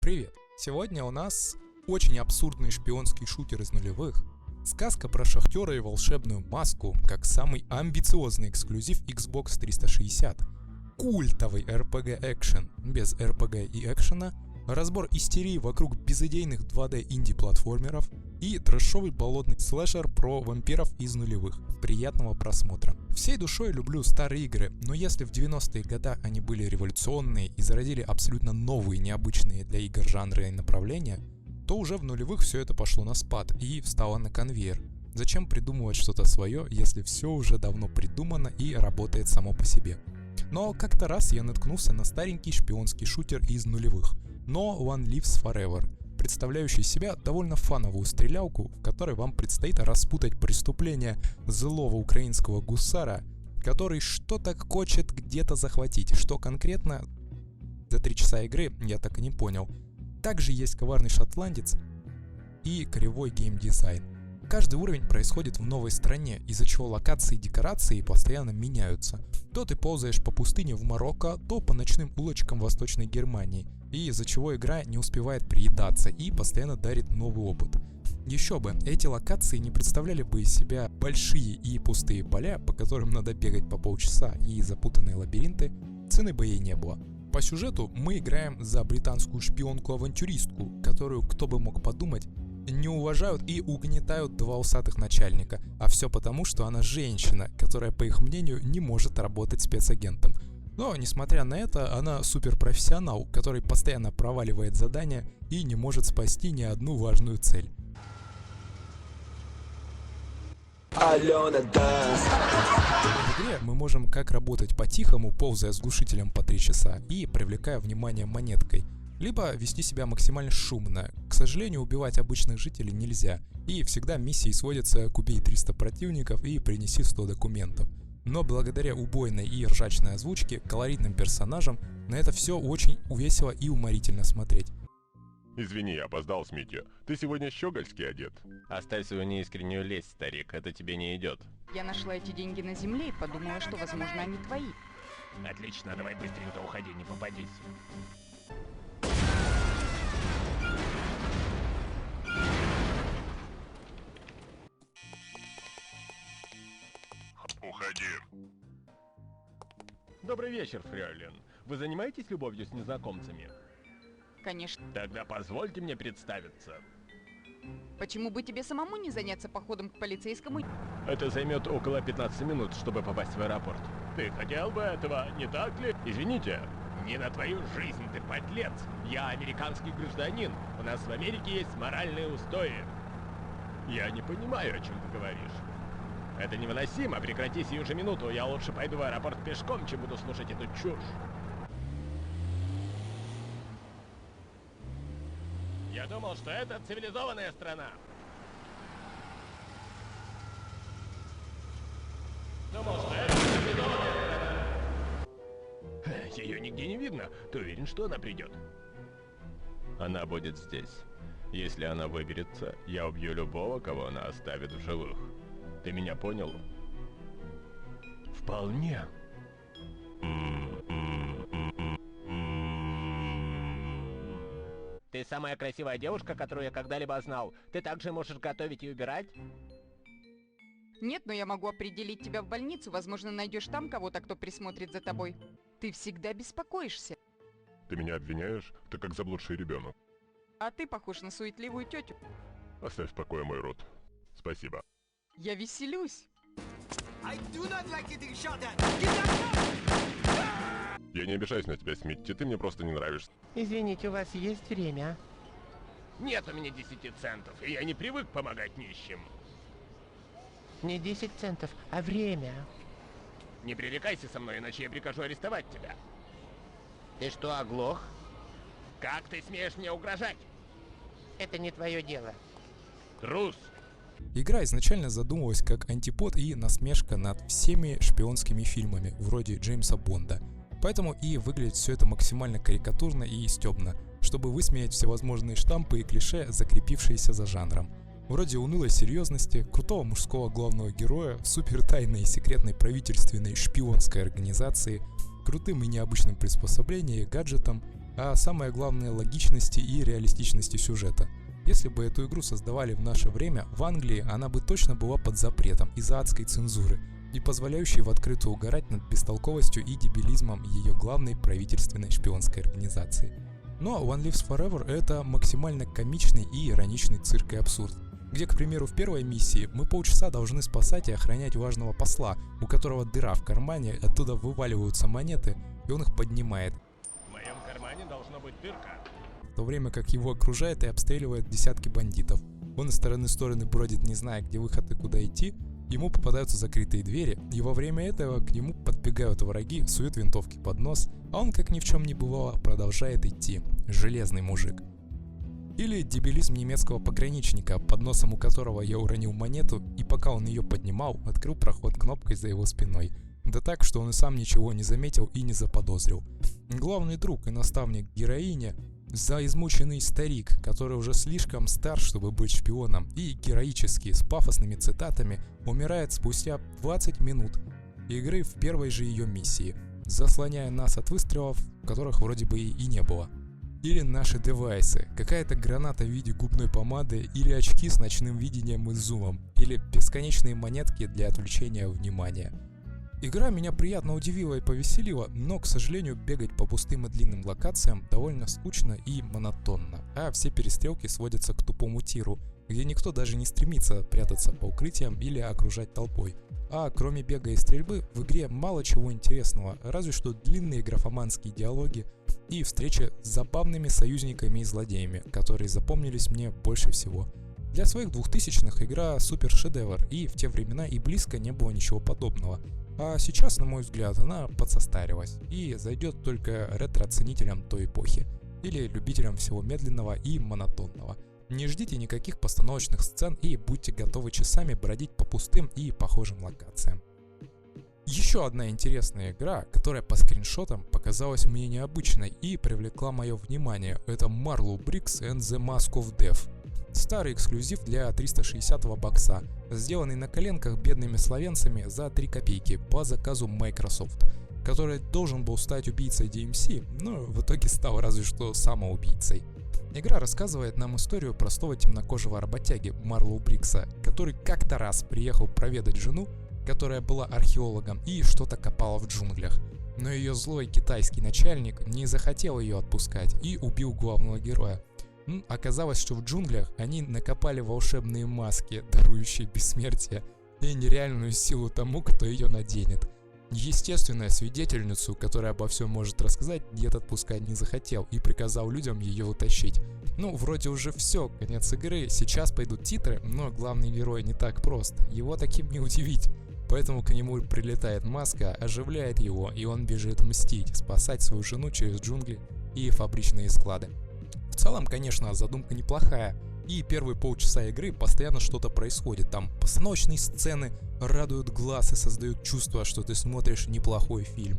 Привет! Сегодня у нас очень абсурдный шпионский шутер из нулевых, сказка про шахтера и волшебную маску, как самый амбициозный эксклюзив Xbox 360, культовый RPG экшен без RPG и экшена, разбор истерии вокруг безыдейных 2D инди-платформеров и трэшовый болотный слэшер про вампиров из нулевых. Приятного просмотра. Всей душой люблю старые игры, но если в 90-е годы они были революционные и зародили абсолютно новые, необычные для игр жанры и направления, то уже в нулевых все это пошло на спад и встало на конвейер. Зачем придумывать что-то свое, если все уже давно придумано и работает само по себе? Но как-то раз я наткнулся на старенький шпионский шутер из нулевых, No One Lives Forever, представляющий из себя довольно фановую стрелялку, в которой вам предстоит распутать преступление злого украинского гусара, который что-то хочет где-то захватить. Что конкретно, за 3 часа игры я так и не понял. Также есть коварный шотландец и кривой геймдизайн. Каждый уровень происходит в новой стране, из-за чего локации и декорации постоянно меняются. То ты ползаешь по пустыне в Марокко, то по ночным улочкам Восточной Германии, и из-за чего игра не успевает приедаться и постоянно дарит новый опыт. Еще бы, эти локации не представляли бы из себя большие и пустые поля, по которым надо бегать по полчаса, и запутанные лабиринты, цены бы ей не было. По сюжету мы играем за британскую шпионку-авантюристку, которую, кто бы мог подумать, не уважают и угнетают 2 усатых начальника, а все потому, что она женщина, которая, по их мнению, не может работать спецагентом. Но, несмотря на это, она суперпрофессионал, который постоянно проваливает задания и не может спасти ни одну важную цель. Алена даст. В игре мы можем как работать по-тихому, ползая с глушителем по 3 часа и привлекая внимание монеткой, либо вести себя максимально шумно. К сожалению, убивать обычных жителей нельзя, и всегда миссии сводятся к убей 300 противников и принеси 100 документов. Но благодаря убойной и ржачной озвучке, колоритным персонажам, на это все очень весело и уморительно смотреть. Извини, я опоздал с Митей. Ты сегодня щегольски одет. Оставь свою неискреннюю лесть, старик, это тебе не идет. Я нашла эти деньги на земле и подумала, что, возможно, они твои. Отлично, давай быстренько уходи, не попадись. Уходи. Добрый вечер, фрейлин. Вы занимаетесь любовью с незнакомцами? Конечно. Тогда позвольте мне представиться. Почему бы тебе самому не заняться походом к полицейскому? Это займет около 15 минут, чтобы попасть в аэропорт. Ты хотел бы этого, не так ли? Извините. Не на твою жизнь, ты подлец. Я американский гражданин. У нас в Америке есть моральные устои. Я не понимаю, о чем ты говоришь. Это невыносимо, прекрати сию же минуту. Я лучше пойду в аэропорт пешком, чем буду слушать эту чушь. Я думал, что это цивилизованная страна. Думал, что это цивилизованная страна. Ее нигде не видно. Ты уверен, что она придет? Она будет здесь. Если она выберется, я убью любого, кого она оставит в живых. Ты меня понял? Вполне. Ты самая красивая девушка, которую я когда-либо знал. Ты также можешь готовить и убирать? Нет, но я могу определить тебя в больницу. Возможно, найдешь там кого-то, кто присмотрит за тобой. Ты всегда беспокоишься. Ты меня обвиняешь? Ты как заблудший ребенок. А ты похож на суетливую тетю. Оставь в покое мой рот. Спасибо. Я веселюсь. Я не обижаюсь на тебя, Смитти, ты мне просто не нравишься. Извините, у вас есть время? Нет у меня 10 центов, и я не привык помогать нищим. Не 10 центов, а время. Не пререкайся со мной, иначе я прикажу арестовать тебя. Ты что, оглох? Как ты смеешь мне угрожать? Это не твое дело. Трус! Игра изначально задумывалась как антипод и насмешка над всеми шпионскими фильмами, вроде Джеймса Бонда. Поэтому и выглядит все это максимально карикатурно и стебно, чтобы высмеять всевозможные штампы и клише, закрепившиеся за жанром. Вроде унылой серьезности, крутого мужского главного героя, супертайной и секретной правительственной шпионской организации, крутым и необычным приспособлением, гаджетом а самое главное логичности и реалистичности сюжета. Если бы эту игру создавали в наше время, в Англии она бы точно была под запретом из-за адской цензуры, не позволяющей в открытую угорать над бестолковостью и дебилизмом ее главной правительственной шпионской организации. Но One Lives Forever — это максимально комичный и ироничный цирк и абсурд, где, к примеру, в первой миссии мы полчаса должны спасать и охранять важного посла, у которого дыра в кармане, оттуда вываливаются монеты, и он их поднимает, В моем кармане должна быть дырка. в то время как его окружает и обстреливает десятки бандитов. Он из стороны в сторону бродит, не зная, где выход и куда идти. Ему попадаются закрытые двери, и во время этого к нему подбегают враги, суют винтовки под нос, а он, как ни в чем не бывало, продолжает идти. Железный мужик. Или дебилизм немецкого пограничника, под носом у которого я уронил монету, и пока он ее поднимал, открыл проход кнопкой за его спиной. Да так, что он и сам ничего не заметил и не заподозрил. Главный друг и наставник героини — измученный старик, который уже слишком стар, чтобы быть шпионом, и героически, с пафосными цитатами, умирает спустя 20 минут игры в первой же ее миссии, заслоняя нас от выстрелов, которых вроде бы и не было. Или наши девайсы, какая-то граната в виде губной помады, или очки с ночным видением и зумом, или бесконечные монетки для отвлечения внимания. Игра меня приятно удивила и повеселила, но, к сожалению, бегать по пустым и длинным локациям довольно скучно и монотонно, а все перестрелки сводятся к тупому тиру, где никто даже не стремится прятаться по укрытиям или окружать толпой. А кроме бега и стрельбы, в игре мало чего интересного, разве что длинные графоманские диалоги и встречи с забавными союзниками и злодеями, которые запомнились мне больше всего. Для своих 2000-х игра супер шедевр, и в те времена и близко не было ничего подобного. А сейчас, на мой взгляд, она подсостарилась и зайдет только ретро-ценителям той эпохи или любителям всего медленного и монотонного. Не ждите никаких постановочных сцен и будьте готовы часами бродить по пустым и похожим локациям. Еще одна интересная игра, которая по скриншотам показалась мне необычной и привлекла мое внимание, это Marlow Briggs and the Mask of Death. Старый эксклюзив для 360-го бокса, сделанный на коленках бедными словенцами за 3 копейки по заказу Microsoft, который должен был стать убийцей DMC, но в итоге стал разве что самоубийцей. Игра рассказывает нам историю простого темнокожего работяги Марлоу Брикса, который как-то раз приехал проведать жену, которая была археологом и что-то копала в джунглях. Но ее злой китайский начальник не захотел ее отпускать и убил главного героя. Оказалось, что в джунглях они накопали волшебные маски, дарующие бессмертие и нереальную силу тому, кто ее наденет. Естественно, свидетельницу, которая обо всем может рассказать, дед отпускать не захотел и приказал людям ее утащить. Вроде уже все, конец игры, сейчас пойдут титры, но главный герой не так прост, его таким не удивить. Поэтому к нему прилетает маска, оживляет его, и он бежит мстить, спасать свою жену через джунгли и фабричные склады. В целом, конечно, задумка неплохая, и первые полчаса игры постоянно что-то происходит. Там постановочные сцены радуют глаз и создают чувство, что ты смотришь неплохой фильм,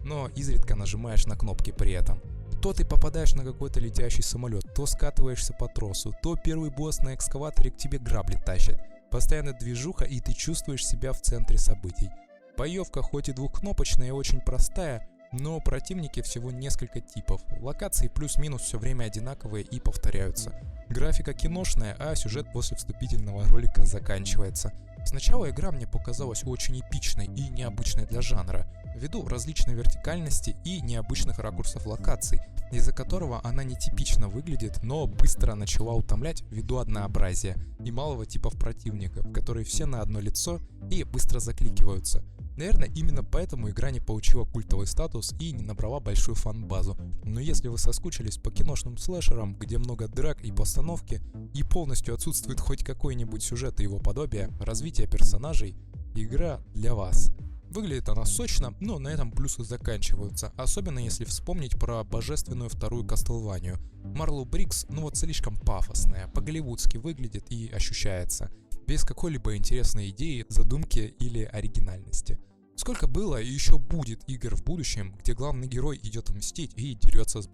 но изредка нажимаешь на кнопки при этом. То ты попадаешь на какой-то летящий самолет, то скатываешься по тросу, то первый босс на экскаваторе к тебе грабли тащит. Постоянно движуха, и ты чувствуешь себя в центре событий. Боевка хоть и двухкнопочная и очень простая, но противники всего несколько типов. Локации плюс-минус все время одинаковые и повторяются. Графика киношная, а сюжет после вступительного ролика заканчивается. Сначала игра мне показалась очень эпичной и необычной для жанра, ввиду различной вертикальности и необычных ракурсов локаций, из-за которого она нетипично выглядит, но быстро начала утомлять ввиду однообразия и малого типов противников, которые все на одно лицо и быстро закликиваются. Наверное, именно поэтому игра не получила культовый статус и не набрала большую фан-базу. Но если вы соскучились по киношным слэшерам, где много драк и постановки, и полностью отсутствует хоть какой-нибудь сюжет и его подобие, развитие персонажей, игра для вас. Выглядит она сочно, но на этом плюсы заканчиваются, особенно если вспомнить про божественную вторую Castlevania. Marlow Briggs, слишком пафосная, по-голливудски выглядит и ощущается, без какой-либо интересной идеи, задумки или оригинальности. Сколько было и еще будет игр в будущем, где главный герой идет мстить и дерется с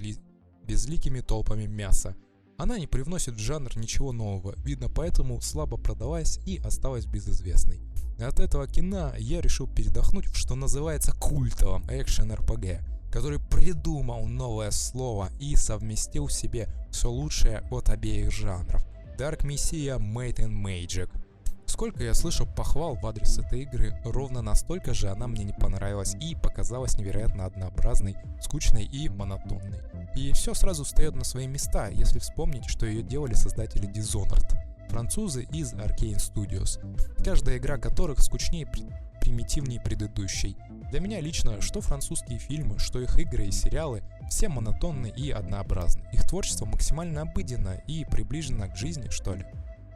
безликими толпами мяса. Она не привносит в жанр ничего нового, видно, поэтому слабо продалась и осталась безызвестной. От этого кино я решил передохнуть в, что называется, культовом экшен-РПГ. который придумал новое слово и совместил в себе все лучшее от обеих жанров. Dark Messiah Made in Magic. Сколько я слышал похвал в адрес этой игры, ровно настолько же она мне не понравилась и показалась невероятно однообразной, скучной и монотонной. И все сразу встает на свои места, если вспомнить, что ее делали создатели Dishonored, французы из Arkane Studios, каждая игра которых скучнее и примитивнее предыдущей. Для меня лично, что французские фильмы, что их игры и сериалы, все монотонны и однообразны. Их творчество максимально обыденно и приближено к жизни, что ли.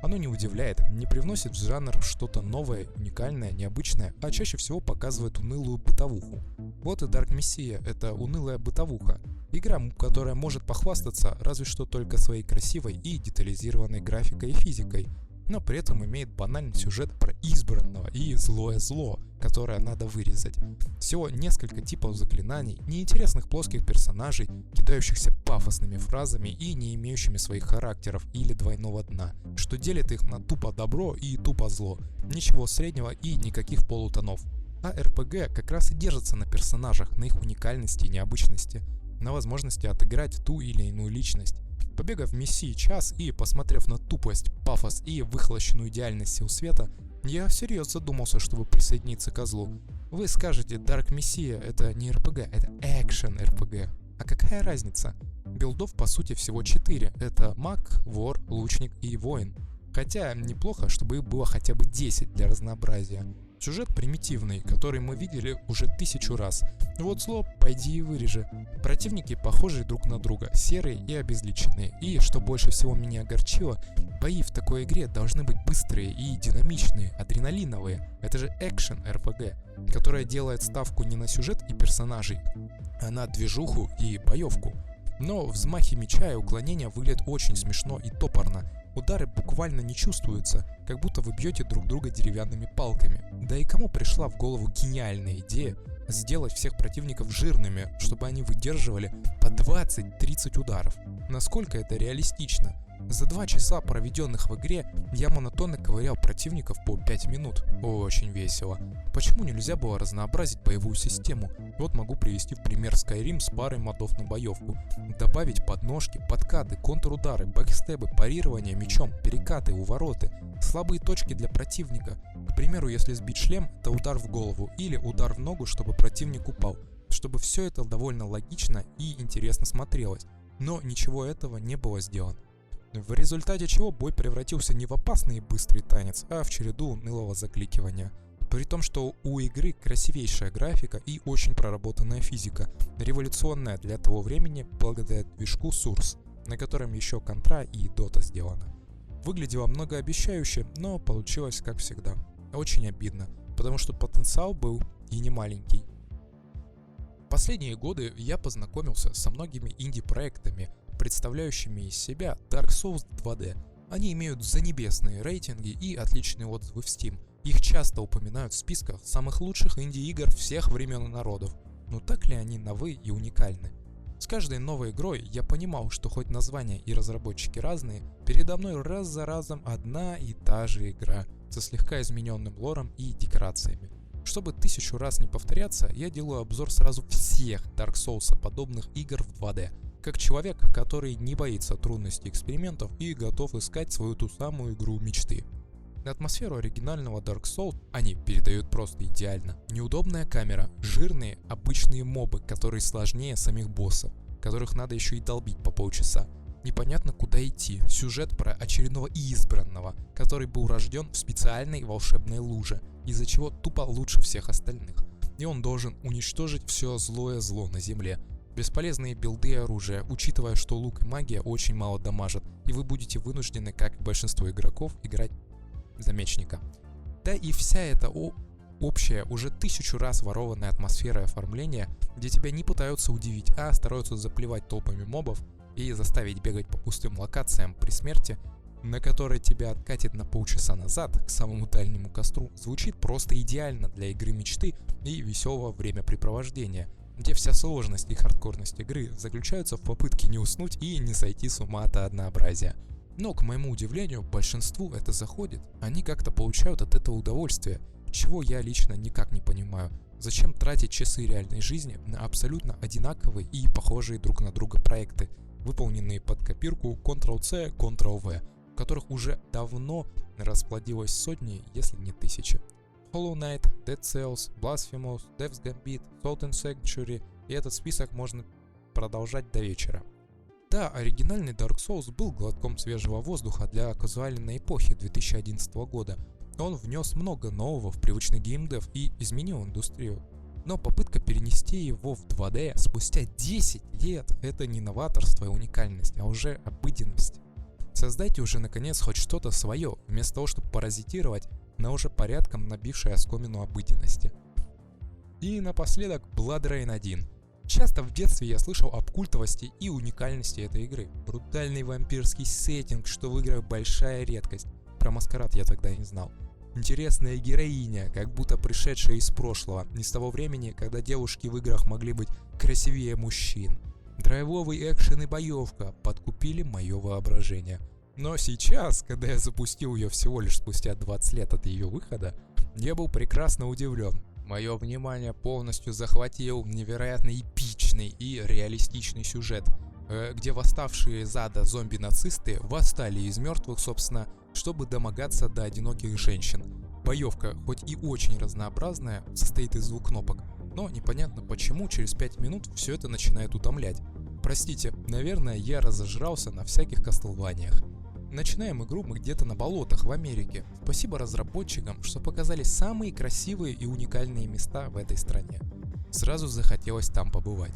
Оно не удивляет, не привносит в жанр что-то новое, уникальное, необычное, а чаще всего показывает унылую бытовуху. Вот и Dark Messiah — это унылая бытовуха. Игра, которая может похвастаться разве что только своей красивой и детализированной графикой и физикой, но при этом имеет банальный сюжет про избранного и злое зло, которое надо вырезать. Всего несколько типов заклинаний, неинтересных плоских персонажей, кидающихся пафосными фразами и не имеющими своих характеров или двойного дна, что делит их на тупо добро и тупо зло, ничего среднего и никаких полутонов. А РПГ как раз и держится на персонажах, на их уникальности и необычности, на возможности отыграть ту или иную личность. Побегав в Мессии час и посмотрев на тупость, пафос и выхолощенную идеальность сил света, я всерьез задумался, чтобы присоединиться к злу. Вы скажете, Dark Messiah — это не RPG, это экшен RPG. А какая разница? Билдов по сути всего 4. Это маг, вор, лучник и воин. Хотя неплохо, чтобы их было хотя бы 10 для разнообразия. Сюжет примитивный, который мы видели уже 1000 раз. Вот зло, пойди и вырежи. Противники похожи друг на друга, серые и обезличенные. И, что больше всего меня огорчило, бои в такой игре должны быть быстрые и динамичные, адреналиновые. Это же экшен RPG, которая делает ставку не на сюжет и персонажей, а на движуху и боевку. Но взмахи меча и уклонения выглядят очень смешно и топорно. Удары буквально не чувствуются, как будто вы бьете друг друга деревянными палками. Да и кому пришла в голову гениальная идея сделать всех противников жирными, чтобы они выдерживали по 20-30 ударов? Насколько это реалистично? За 2 часа, проведенных в игре, я монотонно ковырял противников по 5 минут. Очень весело. Почему нельзя было разнообразить боевую систему? Вот могу привести в пример Skyrim с парой модов на боевку. Добавить подножки, подкаты, контрудары, бэкстебы, парирование мечом, перекаты, увороты, слабые точки для противника. К примеру, если сбить шлем, это удар в голову или удар в ногу, чтобы противник упал. Чтобы все это довольно логично и интересно смотрелось. Но ничего этого не было сделано. В результате чего бой превратился не в опасный и быстрый танец, а в череду унылого закликивания. При том, что у игры красивейшая графика и очень проработанная физика, революционная для того времени благодаря движку Source, на котором еще Contra и Dota сделана. Выглядело многообещающе, но получилось как всегда. Очень обидно, потому что потенциал был и не маленький. В последние годы я познакомился со многими инди-проектами, представляющими из себя Dark Souls 2D. Они имеют занебесные рейтинги и отличные отзывы в Steam. Их часто упоминают в списках самых лучших инди-игр всех времен и народов. Но так ли они новы и уникальны? С каждой новой игрой я понимал, что хоть названия и разработчики разные, передо мной раз за разом одна и та же игра, со слегка измененным лором и декорациями. Чтобы 1000 раз не повторяться, я делаю обзор сразу всех Dark Souls подобных игр в 2D. Как человек, который не боится трудностей экспериментов и готов искать свою ту самую игру мечты. Атмосферу оригинального Dark Souls они передают просто идеально. Неудобная камера, жирные обычные мобы, которые сложнее самих боссов, которых надо еще и долбить по полчаса. Непонятно куда идти, сюжет про очередного избранного, который был рожден в специальной волшебной луже, из-за чего тупо лучше всех остальных. И он должен уничтожить все злое зло на земле. Бесполезные билды и оружия, учитывая, что лук и магия очень мало дамажат, и вы будете вынуждены, как и большинство игроков, играть за мечника. Да и вся эта общая, уже 1000 раз ворованная атмосфера и оформления, где тебя не пытаются удивить, а стараются заплевать толпами мобов и заставить бегать по пустым локациям при смерти, на которой тебя откатит на полчаса назад к самому дальнему костру, звучит просто идеально для игры мечты и веселого времяпрепровождения, где вся сложность и хардкорность игры заключаются в попытке не уснуть и не сойти с ума от однообразия. Но, к моему удивлению, большинству это заходит. Они как-то получают от этого удовольствие, чего я лично никак не понимаю. Зачем тратить часы реальной жизни на абсолютно одинаковые и похожие друг на друга проекты, выполненные под копирку Ctrl-C, Ctrl-V, в которых уже давно расплодилось сотни, если не тысячи. Hollow Knight, Dead Cells, Blasphemous, Death's Gambit, Salt and Sanctuary, и этот список можно продолжать до вечера. Да, оригинальный Dark Souls был глотком свежего воздуха для казуальной эпохи 2011 года. Он внес много нового в привычный геймдев и изменил индустрию. Но попытка перенести его в 2D спустя 10 лет — это не новаторство и уникальность, а уже обыденность. Создайте уже наконец хоть что-то свое, вместо того, чтобы паразитировать на уже порядком набившей оскомину обыденности. И напоследок Blood Rain 1. Часто в детстве я слышал об культовости и уникальности этой игры. Брутальный вампирский сеттинг, что в играх большая редкость. Про Маскарад я тогда не знал. Интересная героиня, как будто пришедшая из прошлого, из того времени, когда девушки в играх могли быть красивее мужчин. Драйвовый экшен и боевка подкупили мое воображение. Но сейчас, когда я запустил ее всего лишь спустя 20 лет от ее выхода, я был прекрасно удивлен. Мое внимание полностью захватил невероятно эпичный и реалистичный сюжет, где восставшие из ада зомби-нацисты восстали из мертвых, собственно, чтобы домогаться до одиноких женщин. Боевка, хоть и очень разнообразная, состоит из 2 кнопок, но непонятно почему через 5 минут все это начинает утомлять. Простите, наверное, я разожрался на всяких кастлваниях. Начинаем игру мы где-то на болотах в Америке. Спасибо разработчикам, что показали самые красивые и уникальные места в этой стране. Сразу захотелось там побывать.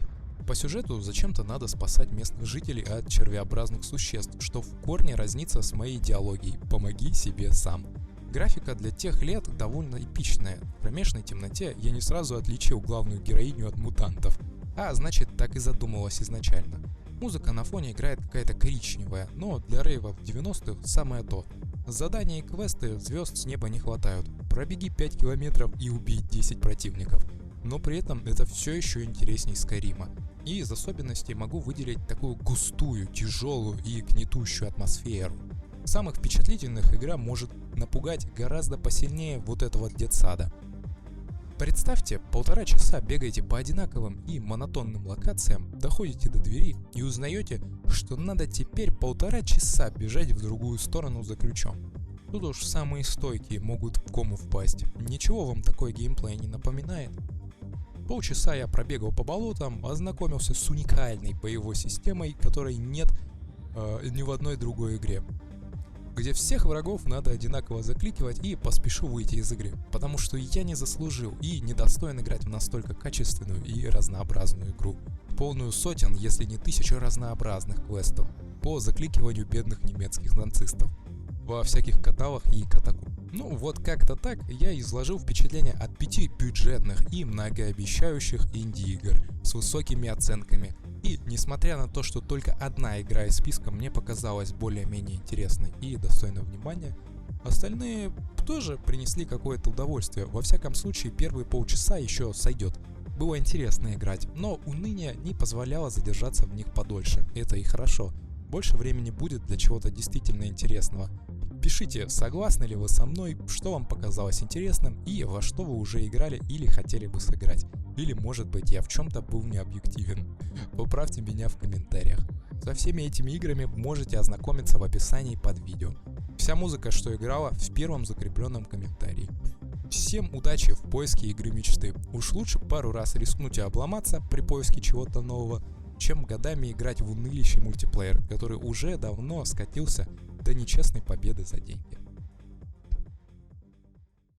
По сюжету зачем-то надо спасать местных жителей от червеобразных существ, что в корне разнится с моей идеологией «помоги себе сам». Графика для тех лет довольно эпичная. В кромешной темноте я не сразу отличил главную героиню от мутантов, а значит так и задумывалось изначально. Музыка на фоне играет какая-то коричневая, но для рейва в 90-х самое то. Задания и квесты звезд с неба не хватают. Пробеги 5 километров и убей 10 противников. Но при этом это все еще интересней Скайрима. И из особенностей могу выделить такую густую, тяжелую и гнетущую атмосферу. Самых впечатлительных игра может напугать гораздо посильнее вот этого детсада. Представьте, 1,5 часа бегаете по одинаковым и монотонным локациям, доходите до двери и узнаете, что надо теперь 1,5 часа бежать в другую сторону за ключом. Тут уж самые стойкие могут в кому впасть. Ничего вам такой геймплей не напоминает? Полчаса я пробегал по болотам, ознакомился с уникальной боевой системой, которой нет ни в одной другой игре, где всех врагов надо одинаково закликивать, и поспешу выйти из игры, потому что я не заслужил и недостоин играть в настолько качественную и разнообразную игру, полную сотен, если не 1000 разнообразных квестов по закликиванию бедных немецких нацистов во всяких каналах и катакомбах. Ну вот как-то так я изложил впечатления от 5 бюджетных и многообещающих инди-игр с высокими оценками. И несмотря на то, что только одна игра из списка мне показалась более-менее интересной и достойной внимания, остальные тоже принесли какое-то удовольствие. Во всяком случае, первые полчаса еще сойдет. Было интересно играть, но уныние не позволяло задержаться в них подольше. Это и хорошо. Больше времени будет для чего-то действительно интересного. Пишите, согласны ли вы со мной, что вам показалось интересным и во что вы уже играли или хотели бы сыграть. Или, может быть, я в чем-то был необъективен. Поправьте меня в комментариях. Со всеми этими играми можете ознакомиться в описании под видео. Вся музыка, что играла, в первом закрепленном комментарии. Всем удачи в поиске игры мечты. Уж лучше пару раз рискнуть и обломаться при поиске чего-то нового, чем годами играть в унылищий мультиплеер, который уже давно скатился до нечестной победы за деньги.